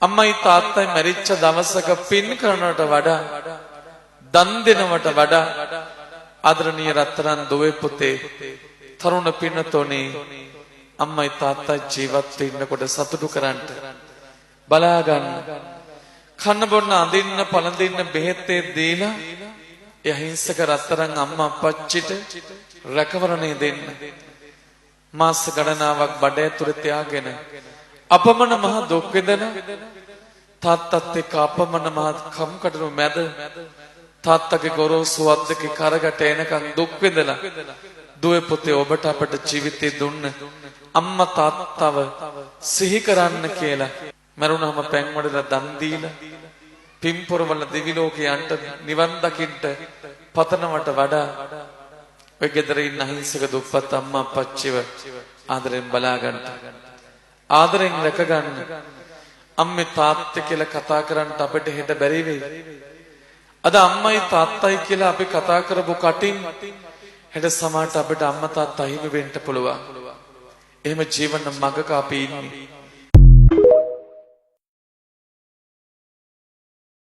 අම්මයි තාත්තයි මැරිච්ච දවසක පින් කරනවට වඩා දන් දෙනවට වඩා ආදරණීය රත්තරන් දුවේ පුතේ තරුණ පින්නතෝනේ අම්මයි තාත්තයි ජීවත් වෙන්නකොට සතුටු කරන්න බලා ගන්න. කන්න බොන්න අඳින්න පළඳින්න බෙහෙතේ දීලා ඒ අහිංසක රත්තරන් අම්මා අප්පච්චිට රැකවරණය දෙන්න. මාස ගණනාවක් බඩ ඇතුලේ තියාගෙන අපමණ මහ දුක් විඳන තාත්තත් එක්ක අපමණ මහ කම්කටොළු මැද තාත්තගේ ගොරෝසු වද්දකේ කරකට එනකන් දුක් විඳලා දුවේ පුතේ ඔබට අපට ජීවිතේ දුන්න අම්මා තාත්තව සිහි කරන්න කියලා මරුණාම පැන් වඩලා දන් දීලා පින්පොරවල දිවි ලෝකයන්ට නිවන් දකින්න පතනවට වඩා ඔය ගෙදර ඉන්න අහිංසක දුප්පත් අම්මා අප්පච්චිව ආදරෙන් බලා ගන්න. ආදරෙන් රැක ගන්න. අම්මේ තාත්තේ කියලා කතා කරන්න අපිට හෙට බැරි වෙයි. අද අම්මයි තාත්තයි කියලා අපි කතා කරපු කටින් හෙට සමහරට අපිට අම්මා තාත්තා හිමි වෙන්න පුළුවන්. එහෙම ජීවන මගක අපි ඉන්නේ.